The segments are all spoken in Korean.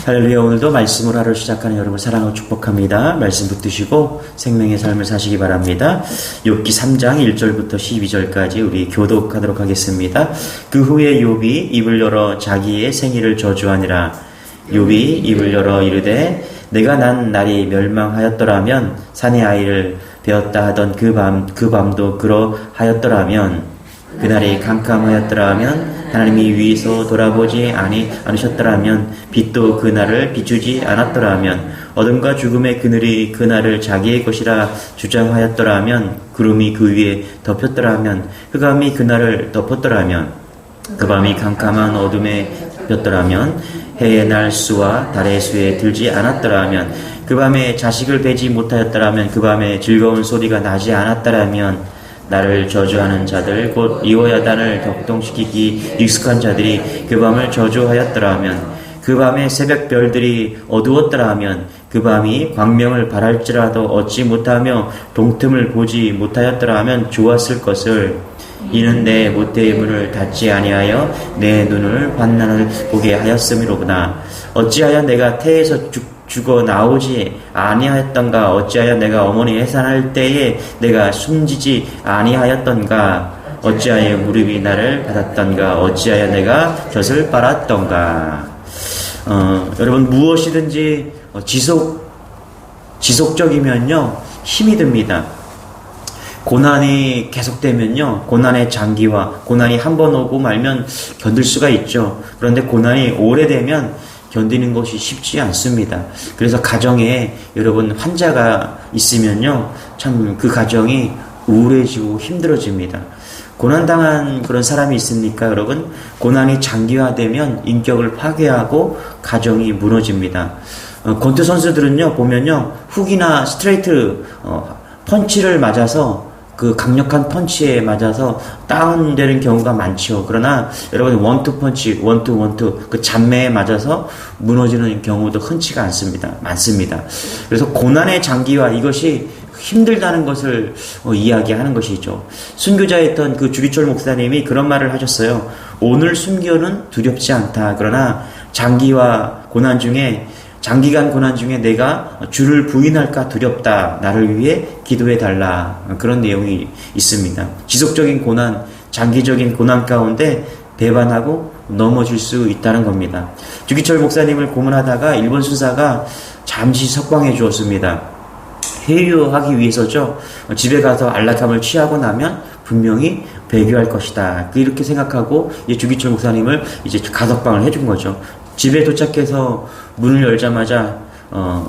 할렐루야. 오늘도 말씀으로 하루를 시작하는 여러분을 사랑하고 축복합니다. 말씀 붙드시고 생명의 삶을 사시기 바랍니다. 욥기 3장 1절부터 12절까지 우리 교독하도록 하겠습니다. 그 후에 욥이 입을 열어 자기의 생일을 저주하니라. 욥이 입을 열어 이르되 내가 난 날이 멸망하였더라면 산의 아이를 베었다 하던 그 밤도 그러하였더라면 그날이 캄캄하였더라면 하나님이 위에서 돌아보지 않으셨더라면 빛도 그날을 비추지 않았더라면 어둠과 죽음의 그늘이 그날을 자기의 것이라 주장하였더라면 구름이 그 위에 덮였더라면 흑암이 그날을 덮었더라면 그 밤이 캄캄한 어둠에 덮였더라면 해의 날 수와 달의 수에 들지 않았더라면 그 밤에 자식을 베지 못하였더라면 그 밤에 즐거운 소리가 나지 않았더라면 나를 저주하는 자들 곧 이호야단을 격동시키기 익숙한 자들이 그 밤을 저주하였더라면 그 밤에 새벽 별들이 어두웠더라면 그 밤이 광명을 발할지라도 얻지 못하며 동틈을 보지 못하였더라면 좋았을 것을 이는 내 모태의 문을 닫지 아니하여 내 눈을 환난을 보게 하였음이로구나. 어찌하여 내가 태에서 죽어 나오지 아니하였던가. 어찌하여 내가 어머니 해산할 때에 내가 숨지지 아니하였던가. 어찌하여 무릎이 나를 받았던가. 어찌하여 내가 젖을 빨았던가. 여러분 무엇이든지 지속적이면요 힘이 듭니다. 고난이 계속되면요 고난의 장기화, 고난이 한 번 오고 말면 견딜 수가 있죠. 그런데 고난이 오래되면 견디는 것이 쉽지 않습니다. 그래서 가정에 여러분 환자가 있으면요 참 그 가정이 우울해지고 힘들어집니다. 고난당한 그런 사람이 있으니까 여러분 고난이 장기화되면 인격을 파괴하고 가정이 무너집니다. 권투 선수들은요 보면요 훅이나 스트레이트 펀치를 맞아서 그 강력한 펀치에 맞아서 다운되는 경우가 많죠. 그러나 여러분 원투 펀치, 원투 그 잡매에 맞아서 무너지는 경우도 흔치가 많습니다. 그래서 고난의 장기화 이것이 힘들다는 것을 이야기하는 것이죠. 순교자였던 그 주기철 목사님이 그런 말을 하셨어요. 오늘 순교는 두렵지 않다. 그러나 장기간 고난 중에 내가 주를 부인할까 두렵다. 나를 위해 기도해달라. 그런 내용이 있습니다. 지속적인 고난, 장기적인 고난 가운데 배반하고 넘어질 수 있다는 겁니다. 주기철 목사님을 고문하다가 일본 수사가 잠시 석방해 주었습니다. 회유하기 위해서죠. 집에 가서 안락함을 취하고 나면 분명히 배교할 것이다. 이렇게 생각하고 주기철 목사님을 이제 가석방을 해준 거죠. 집에 도착해서 문을 열자마자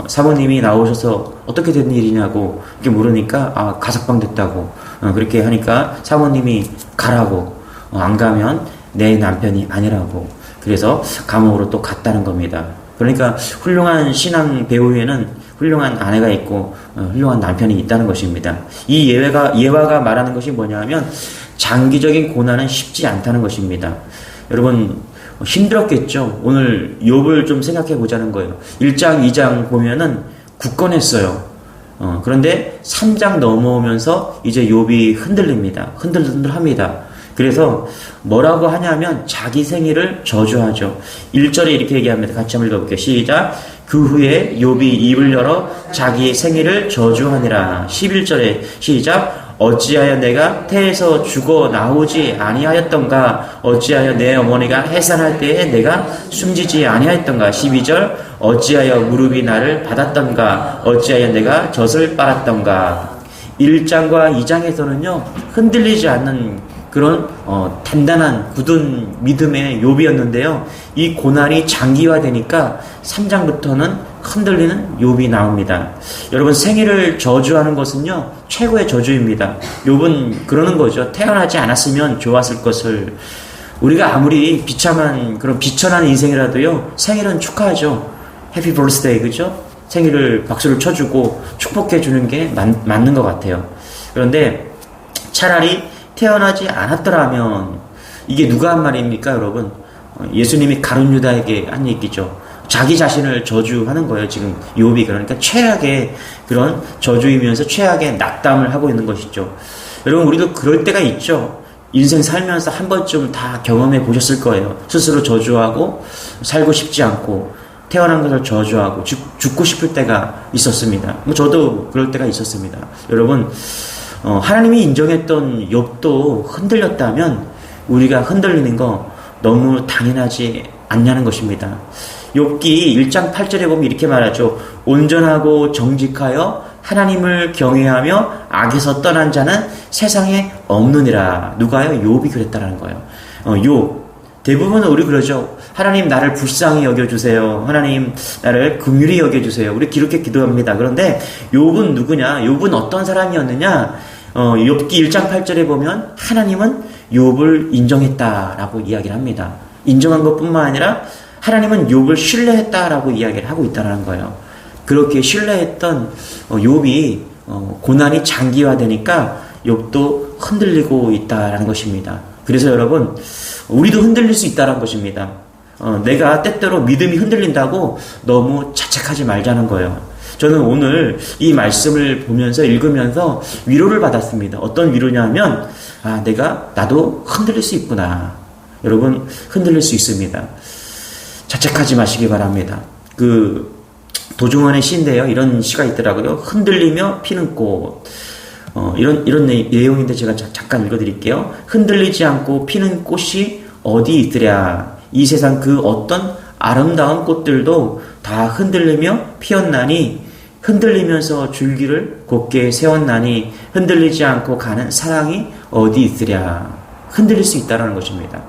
사모님이 나오셔서 어떻게 된 일이냐고 이렇게 물으니까 가석방 됐다고 그렇게 하니까 사모님이 가라고 안 가면 내 남편이 아니라고 그래서 감옥으로 또 갔다는 겁니다. 그러니까 훌륭한 신앙 배우에는 훌륭한 아내가 있고 훌륭한 남편이 있다는 것입니다. 이 예화가 말하는 것이 뭐냐면 장기적인 고난은 쉽지 않다는 것입니다. 여러분 힘들었겠죠. 오늘 욥을 좀 생각해 보자는 거예요. 1장 2장 보면은 굳건했어요. 그런데 3장 넘어오면서 이제 욥이 흔들립니다. 흔들흔들합니다. 그래서 뭐라고 하냐면 자기 생일을 저주하죠. 1절에 이렇게 얘기합니다. 같이 한번 읽어볼게요. 시작. 그 후에 욥이 입을 열어 자기 생일을 저주하니라. 11절에 시작. 어찌하여 내가 태에서 죽어 나오지 아니하였던가. 어찌하여 내 어머니가 해산할 때에 내가 숨지지 아니하였던가. 12절. 어찌하여 무릎이 나를 받았던가. 어찌하여 내가 젖을 빨았던가. 1장과 2장에서는요 흔들리지 않는 그런 단단한 굳은 믿음의 욥이었는데요. 이 고난이 장기화되니까 3장부터는 흔들리는 욥이 나옵니다. 여러분 생일을 저주하는 것은요 최고의 저주입니다. 욥은 그러는 거죠. 태어나지 않았으면 좋았을 것을. 우리가 아무리 비천한 인생이라도요 생일은 축하하죠. 해피 버스데이 그죠? 생일을 박수를 쳐주고 축복해 주는 게 맞는 것 같아요. 그런데 차라리 태어나지 않았더라면 이게 누가 한 말입니까 여러분? 예수님이 가룟 유다에게 한 얘기죠. 자기 자신을 저주하는 거예요 지금 욥이. 그러니까 최악의 그런 저주이면서 최악의 낙담을 하고 있는 것이죠. 여러분 우리도 그럴 때가 있죠. 인생 살면서 한 번쯤 다 경험해 보셨을 거예요. 스스로 저주하고 살고 싶지 않고 태어난 것을 저주하고 죽고 싶을 때가 있었습니다. 뭐 저도 그럴 때가 있었습니다. 여러분, 하나님이 인정했던 욥도 흔들렸다면 우리가 흔들리는 거 너무 당연하지 않냐는 것입니다. 욥기 1장 8절에 보면 이렇게 말하죠. 온전하고 정직하여 하나님을 경외하며 악에서 떠난 자는 세상에 없느니라. 누가요? 욥이 그랬다라는 거예요. 욥. 대부분은 우리 그러죠. 하나님 나를 불쌍히 여겨주세요. 하나님 나를 긍휼히 여겨주세요. 우리 그렇게 기도합니다. 그런데 욥은 누구냐? 욥은 어떤 사람이었느냐? 욥기 1장 8절에 보면 하나님은 욥을 인정했다라고 이야기를 합니다. 인정한 것뿐만 아니라 하나님은 욥을 신뢰했다라고 이야기를 하고 있다는 거예요. 그렇게 신뢰했던 욥이 고난이 장기화되니까 욥도 흔들리고 있다라는 것입니다. 그래서 여러분, 우리도 흔들릴 수 있다는 것입니다. 내가 때때로 믿음이 흔들린다고 너무 자책하지 말자는 거예요. 저는 오늘 이 말씀을 보면서 읽으면서 위로를 받았습니다. 어떤 위로냐면 나도 흔들릴 수 있구나. 여러분, 흔들릴 수 있습니다. 자책하지 마시기 바랍니다. 도중환의 시인데요. 이런 시가 있더라고요. 흔들리며 피는 꽃. 이런 내용인데 제가 잠깐 읽어드릴게요. 흔들리지 않고 피는 꽃이 어디 있으랴. 이 세상 그 어떤 아름다운 꽃들도 다 흔들리며 피었나니 흔들리면서 줄기를 곧게 세웠나니 흔들리지 않고 가는 사랑이 어디 있으랴. 흔들릴 수 있다는 것입니다.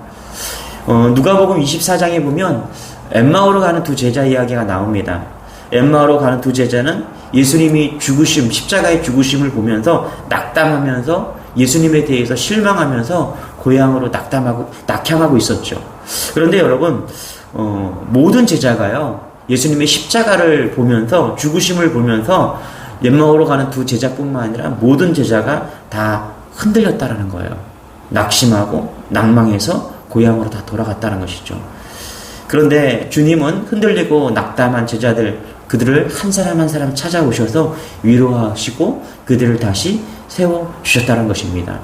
누가복음 24장에 보면 엠마오로 가는 두 제자 이야기가 나옵니다. 엠마오로 가는 두 제자는 예수님이 십자가의 죽으심을 보면서 낙담하면서 예수님에 대해서 실망하면서 고향으로 낙향하고 있었죠. 그런데 여러분, 모든 제자가요, 예수님의 십자가를 보면서, 죽으심을 보면서 엠마오로 가는 두 제자뿐만 아니라 모든 제자가 다 흔들렸다라는 거예요. 낙심하고 낭망해서 고향으로 다 돌아갔다는 것이죠. 그런데 주님은 흔들리고 낙담한 그들을 한 사람 한 사람 찾아오셔서 위로하시고 그들을 다시 세워주셨다는 것입니다.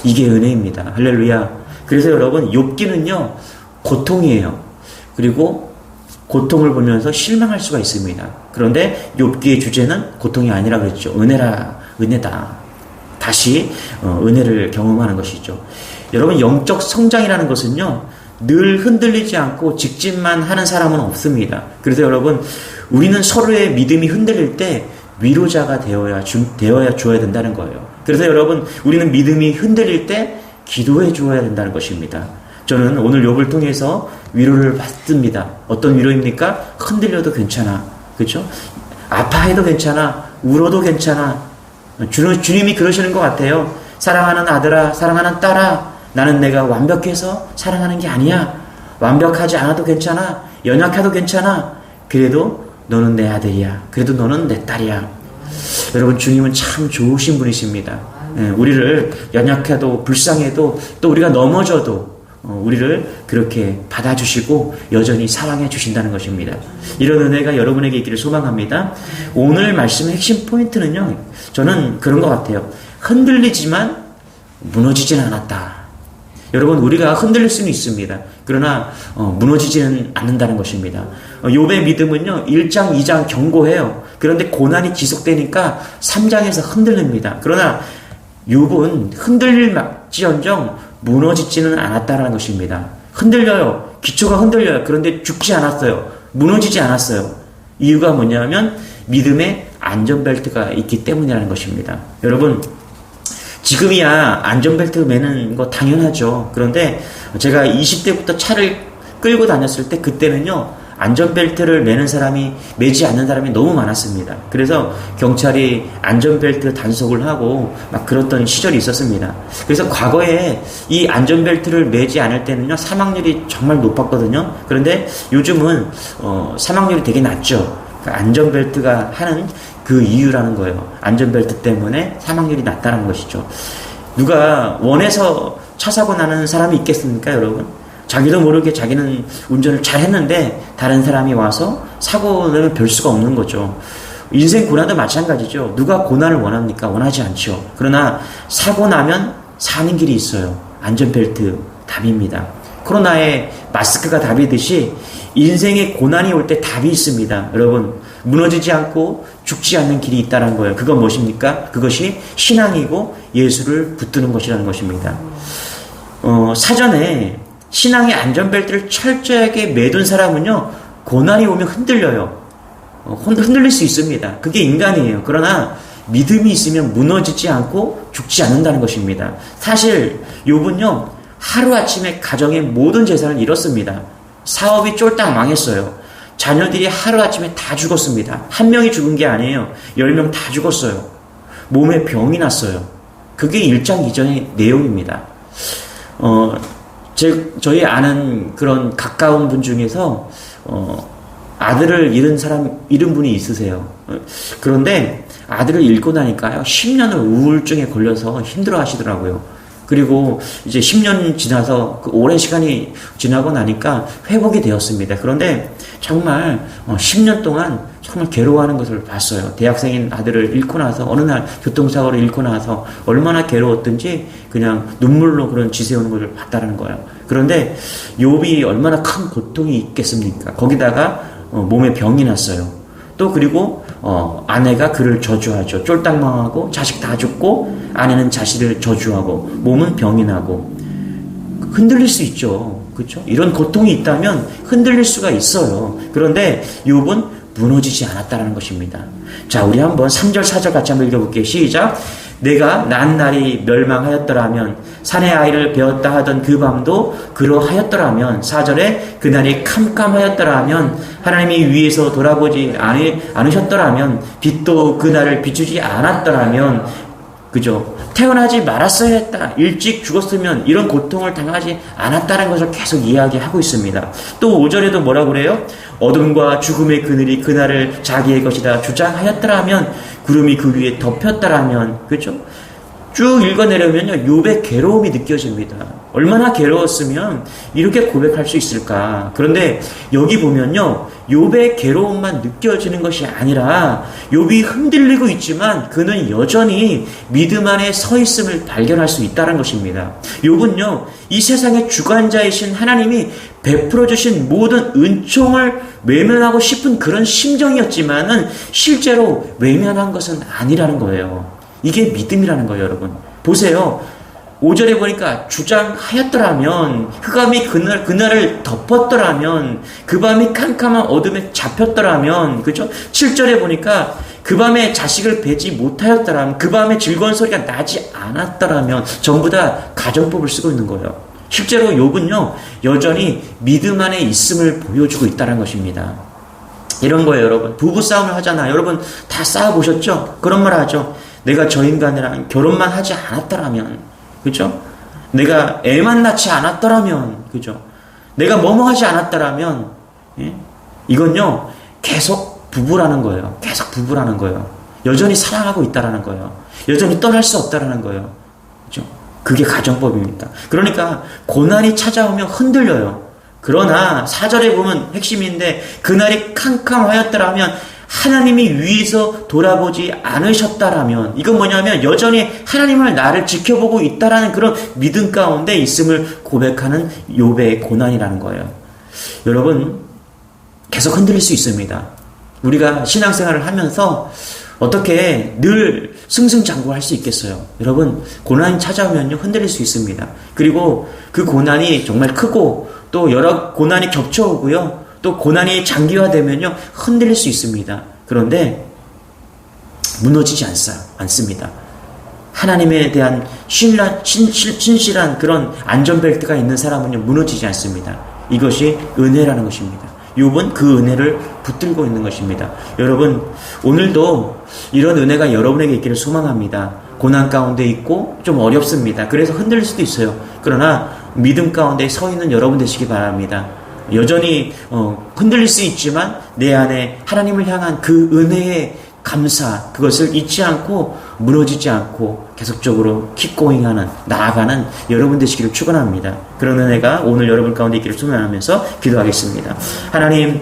이게 은혜입니다. 할렐루야. 그래서 여러분, 욥기는요, 고통이에요. 그리고 고통을 보면서 실망할 수가 있습니다. 그런데 욥기의 주제는 고통이 아니라 그랬죠. 은혜다. 다시 은혜를 경험하는 것이죠. 여러분, 영적 성장이라는 것은요, 늘 흔들리지 않고 직진만 하는 사람은 없습니다. 그래서 여러분, 우리는 서로의 믿음이 흔들릴 때 위로자가 되어야 줘야 된다는 거예요. 그래서 여러분, 우리는 믿음이 흔들릴 때 기도해 줘야 된다는 것입니다. 저는 오늘 욥을 통해서 위로를 받습니다. 어떤 위로입니까? 흔들려도 괜찮아. 그렇죠? 아파해도 괜찮아. 울어도 괜찮아. 주님이 그러시는 것 같아요. 사랑하는 아들아, 사랑하는 딸아, 나는 내가 완벽해서 사랑하는 게 아니야. 완벽하지 않아도 괜찮아. 연약해도 괜찮아. 그래도 너는 내 아들이야. 그래도 너는 내 딸이야. 여러분, 주님은 참 좋으신 분이십니다. 우리를 연약해도 불쌍해도 또 우리가 넘어져도 우리를 그렇게 받아주시고 여전히 사랑해 주신다는 것입니다. 이런 은혜가 여러분에게 있기를 소망합니다. 오늘 말씀의 핵심 포인트는요, 저는 그런 것 같아요. 흔들리지만 무너지진 않았다. 여러분, 우리가 흔들릴 수는 있습니다. 그러나 무너지지는 않는다는 것입니다. 욥의 믿음은요, 1장, 2장 견고해요. 그런데 고난이 지속되니까 3장에서 흔들립니다. 그러나 욥은 흔들릴지언정 무너지지는 않았다는 것입니다. 흔들려요. 기초가 흔들려요. 그런데 죽지 않았어요. 무너지지 않았어요. 이유가 뭐냐면 믿음의 안전벨트가 있기 때문이라는 것입니다. 여러분, 지금이야 안전벨트 매는 거 당연하죠. 그런데 제가 20대부터 차를 끌고 다녔을 때 그때는요, 안전벨트를 매지 않는 사람이 너무 많았습니다. 그래서 경찰이 안전벨트 단속을 하고 막 그랬던 시절이 있었습니다. 그래서 과거에 이 안전벨트를 매지 않을 때는요, 사망률이 정말 높았거든요. 그런데 요즘은 사망률이 되게 낮죠. 안전벨트가 하는 그 이유라는 거예요. 안전벨트 때문에 사망률이 낮다는 것이죠. 누가 원해서 차 사고 나는 사람이 있겠습니까, 여러분? 자기도 모르게 자기는 운전을 잘 했는데 다른 사람이 와서 사고는 별 수가 없는 거죠. 인생 고난도 마찬가지죠. 누가 고난을 원합니까? 원하지 않죠. 그러나 사고 나면 사는 길이 있어요. 안전벨트 답입니다. 코로나에 마스크가 답이듯이 인생의 고난이 올 때 답이 있습니다. 여러분, 무너지지 않고 죽지 않는 길이 있다는 거예요. 그건 무엇입니까? 그것이 신앙이고 예수를 붙드는 것이라는 것입니다. 사전에 신앙의 안전벨트를 철저하게 매둔 사람은요, 고난이 오면 흔들려요. 흔들릴 수 있습니다. 그게 인간이에요. 그러나 믿음이 있으면 무너지지 않고 죽지 않는다는 것입니다. 사실 욥은요, 하루아침에 가정의 모든 재산을 잃었습니다. 사업이 쫄딱 망했어요. 자녀들이 하루아침에 다 죽었습니다. 한 명이 죽은 게 아니에요. 10명 다 죽었어요. 몸에 병이 났어요. 그게 1장 2절의 내용입니다. 저희 아는 그런 가까운 분 중에서 아들을 잃은 분이 있으세요. 그런데 아들을 잃고 나니까요, 10년을 우울증에 걸려서 힘들어 하시더라고요. 그리고 이제 10년 지나서 그 오랜 시간이 지나고 나니까 회복이 되었습니다. 그런데 정말 10년 동안 정말 괴로워하는 것을 봤어요. 대학생인 아들을 잃고 나서 어느 날 교통사고를 잃고 나서 얼마나 괴로웠던지 그냥 눈물로 그런 지새우는 것을 봤다는 거예요. 그런데 욥이 얼마나 큰 고통이 있겠습니까? 거기다가 몸에 병이 났어요. 또 그리고 아내가 그를 저주하죠. 쫄딱 망하고 자식 다 죽고 아내는 자식을 저주하고 몸은 병이 나고 흔들릴 수 있죠. 그렇죠? 이런 고통이 있다면 흔들릴 수가 있어요. 그런데 욥은 무너지지 않았다는 것입니다. 자, 우리 한번 3절 4절 같이 한번 읽어볼게요. 시작. 내가 난 날이 멸망하였더라면 산의 아이를 베었다 하던 그 밤도 그러하였더라면 4절에 그날이 캄캄하였더라면 하나님이 위에서 돌아보지 않으셨더라면 빛도 그날을 비추지 않았더라면 그죠? 태어나지 말았어야 했다. 일찍 죽었으면 이런 고통을 당하지 않았다는 것을 계속 이야기하고 있습니다. 또 5절에도 뭐라 그래요? 어둠과 죽음의 그늘이 그날을 자기의 것이다 주장하였더라면 구름이 그 위에 덮였더라면 그죠? 쭉 읽어내려면요, 욥의 괴로움이 느껴집니다. 얼마나 괴로웠으면 이렇게 고백할 수 있을까? 그런데 여기 보면요, 욥의 괴로움만 느껴지는 것이 아니라 욥이 흔들리고 있지만 그는 여전히 믿음 안에 서 있음을 발견할 수 있다는 것입니다. 욥은요, 이 세상의 주관자이신 하나님이 베풀어 주신 모든 은총을 외면하고 싶은 그런 심정이었지만은 실제로 외면한 것은 아니라는 거예요. 이게 믿음이라는 거예요, 여러분. 보세요. 5절에 보니까 주장하였더라면, 흑암이 그날을 덮었더라면, 그 밤이 캄캄한 어둠에 잡혔더라면, 그죠? 7절에 보니까 그 밤에 자식을 베지 못하였더라면, 그 밤에 즐거운 소리가 나지 않았더라면, 전부 다 가정법을 쓰고 있는 거예요. 실제로 욥은요, 여전히 믿음 안에 있음을 보여주고 있다는 것입니다. 이런 거예요, 여러분. 부부싸움을 하잖아요. 여러분 다 싸워보셨죠? 그런 말 하죠. 내가 저 인간이랑 결혼만 하지 않았더라면, 그죠? 내가 애만 낳지 않았더라면, 그죠? 내가 뭐뭐 하지 않았더라면, 예? 이건요, 계속 부부라는 거예요. 계속 부부라는 거예요. 여전히 사랑하고 있다라는 거예요. 여전히 떠날 수 없다라는 거예요. 그죠? 그게 가정법입니다. 그러니까 고난이 찾아오면 흔들려요. 그러나 4절에 보면 핵심인데, 그날이 캄캄하였더라면 하나님이 위에서 돌아보지 않으셨다라면, 이건 뭐냐면 여전히 하나님을 나를 지켜보고 있다라는 그런 믿음 가운데 있음을 고백하는 욥의 고난이라는 거예요. 여러분, 계속 흔들릴 수 있습니다. 우리가 신앙생활을 하면서 어떻게 늘 승승장구할 수 있겠어요? 여러분, 고난이 찾아오면요, 흔들릴 수 있습니다. 그리고 그 고난이 정말 크고 또 여러 고난이 겹쳐오고요, 또 고난이 장기화되면요, 흔들릴 수 있습니다. 그런데 무너지지 않습니다. 하나님에 대한 신실한 그런 안전벨트가 있는 사람은요, 무너지지 않습니다. 이것이 은혜라는 것입니다. 욥은 그 은혜를 붙들고 있는 것입니다. 여러분, 오늘도 이런 은혜가 여러분에게 있기를 소망합니다. 고난 가운데 있고 좀 어렵습니다. 그래서 흔들릴 수도 있어요. 그러나 믿음 가운데 서 있는 여러분 되시기 바랍니다. 여전히 흔들릴 수 있지만 내 안에 하나님을 향한 그 은혜의 감사, 그것을 잊지 않고 무너지지 않고 계속적으로 킵고잉하는, 나아가는 여러분 되시기를 축원합니다. 그런 은혜가 오늘 여러분 가운데 있기를 소망하면서 기도하겠습니다. 하나님,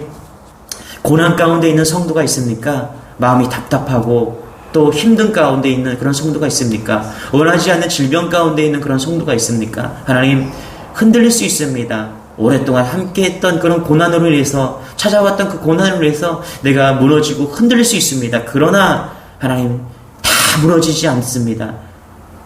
고난 가운데 있는 성도가 있습니까? 마음이 답답하고 또 힘든 가운데 있는 그런 성도가 있습니까? 원하지 않는 질병 가운데 있는 그런 성도가 있습니까? 하나님, 흔들릴 수 있습니다. 오랫동안 함께했던 그런 고난으로 인해서 찾아왔던 그 고난으로 인해서 내가 무너지고 흔들릴 수 있습니다. 그러나 하나님 다 무너지지 않습니다.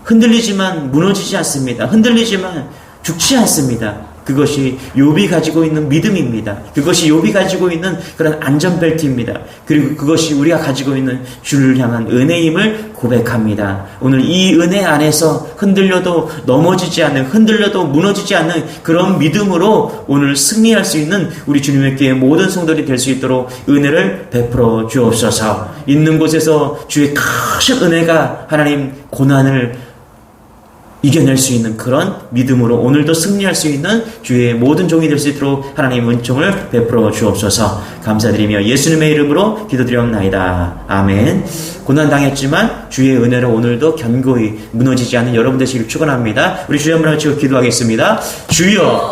흔들리지만 무너지지 않습니다. 흔들리지만 죽지 않습니다. 그것이 욥이 가지고 있는 믿음입니다. 그것이 욥이 가지고 있는 그런 안전벨트입니다. 그리고 그것이 우리가 가지고 있는 주를 향한 은혜임을 고백합니다. 오늘 이 은혜 안에서 흔들려도 넘어지지 않는, 흔들려도 무너지지 않는 그런 믿음으로 오늘 승리할 수 있는 우리 주님의 교회 모든 성도들이 될 수 있도록 은혜를 베풀어 주옵소서. 있는 곳에서 주의 크신 은혜가 하나님 고난을 이겨낼 수 있는 그런 믿음으로 오늘도 승리할 수 있는 주의 모든 종이 될 수 있도록 하나님 은총을 베풀어 주옵소서. 감사드리며 예수님의 이름으로 기도드리옵나이다. 아멘. 고난 당했지만 주의 은혜로 오늘도 견고히 무너지지 않는 여러분 되시길 축원합니다. 우리 주여 한번 외치고 기도하겠습니다. 주여